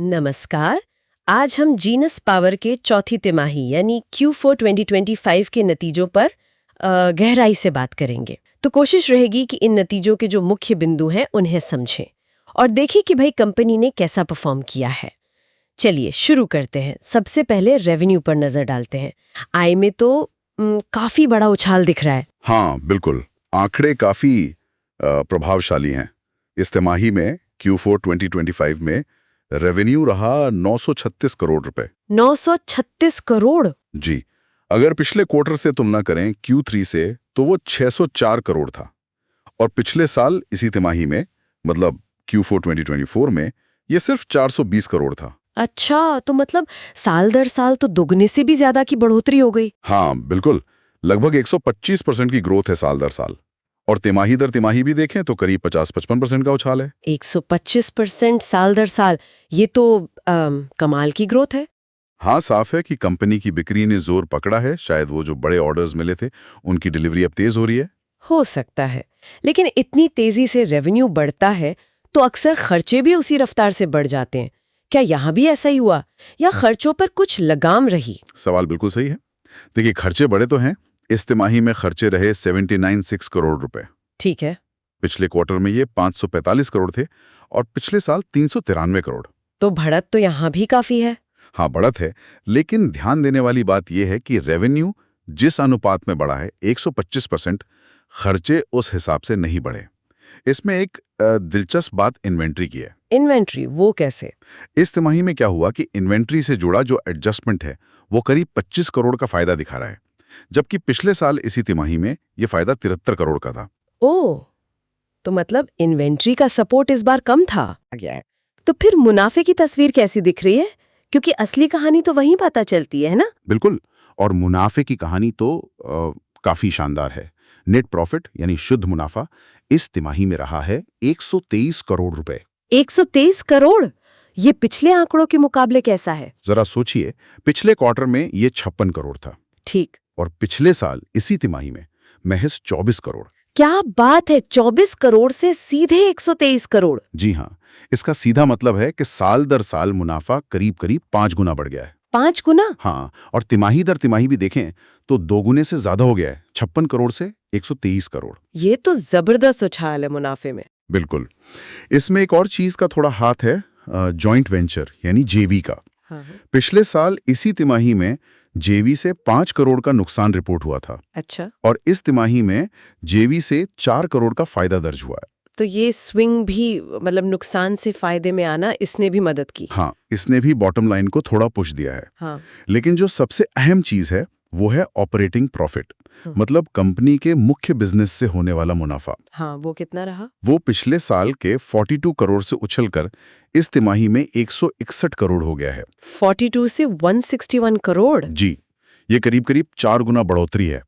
नमस्कार। आज हम जीनस पावर के चौथी तिमाही यानी Q4 2025 के नतीजों पर गहराई से बात करेंगे। तो कोशिश रहेगी कि इन नतीजों के जो मुख्य बिंदु हैं उन्हें समझें और देखें कि भाई कंपनी ने कैसा परफॉर्म किया है। चलिए शुरू करते हैं। सबसे पहले रेवेन्यू पर नजर डालते हैं। आय में तो काफी बड़ा उछाल दिख रहा है। हाँ बिल्कुल, आंकड़े काफी प्रभावशाली हैं। इस तिमाही में Q4 2025 में रेवेन्यू रहा 936 करोड़ रुपए। 936 करोड़। जी, अगर पिछले क्वार्टर से तुलना करें Q3 से तो वो 604 करोड़ था और पिछले साल इसी तिमाही में मतलब Q4 2024 में ये सिर्फ 420 करोड़ था। अच्छा, तो मतलब साल दर साल तो दुगने से भी ज्यादा की बढ़ोतरी हो गई। हाँ बिल्कुल, लगभग 125% की ग्रोथ है साल दर साल। और तिमाही दर तिमाही भी देखें तो करीब 50-55% का उछाल है। 125% साल दर साल, ये तो कमाल की ग्रोथ है। हाँ, साफ है कि कंपनी की बिक्री ने जोर पकड़ा है। शायद वो जो बड़े ऑर्डर्स मिले थे उनकी डिलीवरी अब तेज हो रही है। हो सकता है, लेकिन इतनी तेजी से रेवेन्यू बढ़ता है तो अक्सर खर्चे भी उसी रफ्तार से बढ़ जाते हैं। क्या यहाँ भी ऐसा ही हुआ या खर्चों पर कुछ लगाम रही? सवाल बिल्कुल सही है। देखिए, खर्चे बड़े तो हैं। इस तिमाही में खर्चे रहे 79.6 करोड़ रुपए। ठीक है। पिछले क्वार्टर में ये 545 करोड़ थे और पिछले साल 393 करोड़। तो बढ़त तो यहाँ भी काफी है। हाँ, बढ़त है, लेकिन ध्यान देने वाली बात यह है कि रेवेन्यू जिस अनुपात में बढ़ा है 125%, खर्चे उस हिसाब से नहीं बढ़े। इसमें एक दिलचस्प बात इन्वेंट्री की है। इन्वेंट्री वो कैसे? इस तिमाही में क्या हुआ कि इन्वेंट्री से जुड़ा जो एडजस्टमेंट है वो करीब 25 करोड़ का फायदा दिखा रहा है, जबकि पिछले साल इसी तिमाही में ये फायदा 73 करोड़ का था। ओह, तो मतलब इन्वेंट्री का सपोर्ट इस बार कम था। तो फिर मुनाफे की तस्वीर कैसी दिख रही है? क्योंकि असली कहानी तो वहीं पता चलती है ना? बिल्कुल, और मुनाफे की कहानी तो काफी शानदार है। नेट प्रॉफिट यानी शुद्ध मुनाफा इस तिमाही में रहा है 123 करोड़ रुपए। 123 करोड़? ये पिछले आंकड़ों के मुकाबले कैसा है? जरा सोचिए, पिछले क्वार्टर में ये 56 करोड़ था। ठीक। और पिछले साल इसी तिमाही में महज 24 करोड़। क्या बात है, 24 करोड़ से सीधे 123 करोड़। जी हाँ, इसका सीधा मतलब है कि साल दर साल मुनाफा करीब करीब 5 गुना बढ़ गया है। 5 गुना? हाँ, और तिमाही दर तिमाही भी देखें तो 2 गुने से ज्यादा हो गया है, 56 करोड़ से 123 करोड़। ये तो जबरदस्त उछाल है मुनाफे में। बिल्कुल। इसमें एक और चीज का थोड़ा हाथ है, जॉइंट वेंचर यानी जेवी का। हाँ। पिछले साल इसी तिमाही में जेवी से 5 करोड़ का नुकसान रिपोर्ट हुआ था। अच्छा। और इस तिमाही में जेवी से 4 करोड़ का फायदा दर्ज हुआ है। तो ये स्विंग भी, मतलब नुकसान से फायदे में आना, इसने भी मदद की। हाँ, इसने भी बॉटम लाइन को थोड़ा पुश दिया है। हाँ। लेकिन जो सबसे अहम चीज है वो है ऑपरेटिंग प्रॉफिट, मतलब कंपनी के मुख्य बिजनेस से होने वाला मुनाफा। हाँ, वो कितना रहा? वो पिछले साल के 42 करोड़ से उछलकर इस तिमाही में 161 करोड़ हो गया है। 42 से 161 करोड़? जी, ये करीब करीब 4 गुना बढ़ोतरी है।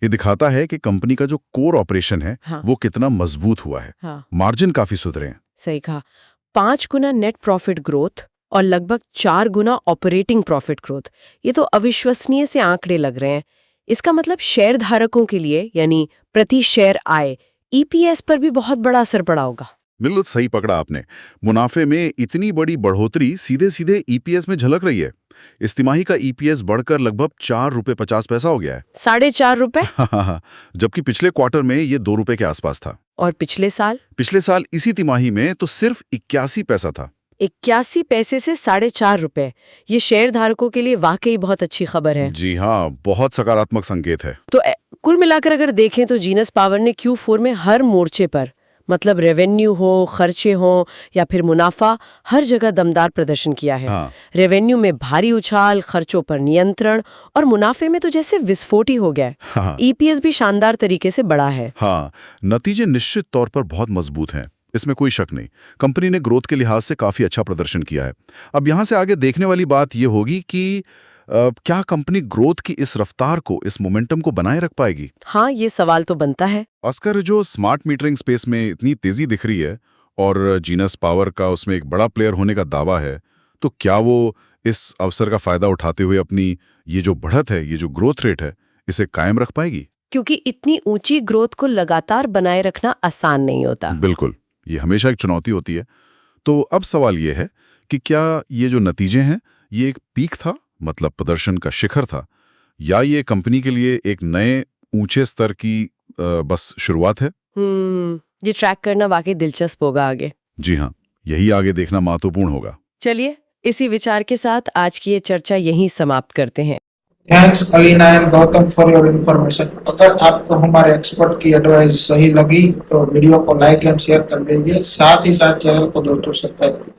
ये दिखाता है कि कंपनी का जो कोर ऑपरेशन है हाँ। वो कितना मजबूत हुआ है। हाँ। मार्जिन काफी सुधरे हैं। सही कहा। 5 गुना नेट प्रॉफिट ग्रोथ और लगभग 4 गुना ऑपरेटिंग प्रॉफिट ग्रोथ, ये तो अविश्वसनीय से आंकड़े लग रहे हैं। इसका मतलब शेयर धारकों के लिए यानी प्रति शेयर आय, ईपीएस पर भी बहुत बड़ा असर पड़ा होगा। बिल्कुल सही पकड़ा आपने। मुनाफे में इतनी बड़ी बढ़ोतरी सीधे सीधे ईपीएस में झलक रही है। इस तिमाही का ईपीएस बढ़कर लगभग 4 रुपए 50 पैसा हो गया है। 4.5 रुपए? जबकि पिछले क्वार्टर में ये 2 रुपए के आसपास था। और पिछले साल इसी तिमाही में तो सिर्फ 81 पैसा था। 81 पैसे से 4.5 रुपए, ये शेयर धारकों के लिए वाकई बहुत अच्छी खबर है। जी हाँ, बहुत सकारात्मक संकेत है। तो कुल मिलाकर अगर देखें तो जीनस पावर ने Q4 में हर मोर्चे पर, मतलब रेवेन्यू हो, खर्चे हो या फिर मुनाफा, हर जगह दमदार प्रदर्शन किया है। हाँ। रेवेन्यू में भारी उछाल, खर्चों पर नियंत्रण और मुनाफे में तो जैसे विस्फोट ही हो गया है। हाँ। ईपीएस भी शानदार तरीके से बढ़ा है। हाँ, नतीजे निश्चित तौर पर बहुत मजबूत हैं, इसमें कोई शक नहीं। कंपनी ने ग्रोथ के लिहाज से काफी अच्छा प्रदर्शन किया है। अब यहाँ से आगे देखने वाली बात यह होगी कि क्या कंपनी ग्रोथ की इस रफ्तार को, इस मोमेंटम को बनाए रख पाएगी? हाँ, ये सवाल तो बनता है। खासकर जो स्मार्ट मीटरिंग स्पेस में इतनी तेजी दिख रही है और जीनस पावर का उसमें एक बड़ा प्लेयर होने का दावा है, तो क्या वो इस अवसर का फायदा उठाते हुए अपनी ये जो बढ़त है, ये जो ग्रोथ रेट है, इसे कायम रख पाएगी? क्योंकि इतनी ऊंची ग्रोथ को लगातार बनाए रखना आसान नहीं होता। बिल्कुल, ये हमेशा एक चुनौती होती है। तो अब सवाल ये है कि क्या ये जो नतीजे हैं ये एक पीक था, मतलब प्रदर्शन का शिखर था, या ये कंपनी के लिए एक नए ऊंचे स्तर की बस शुरुआत है? ये ट्रैक करना वाकई दिलचस्प होगा आगे। जी हाँ, यही आगे देखना महत्वपूर्ण होगा। चलिए, इसी विचार के साथ आज की ये चर्चा यहीं समाप्त करते हैं। Thanks Alina and Gautam for your information. अगर आपको हमारे एक्सपर्ट की एडवाइस सही लगी तो वीडियो को लाइक एंड शेयर कर दीजिए, साथ ही साथ चैनल को दोस्तों सब्सक्राइब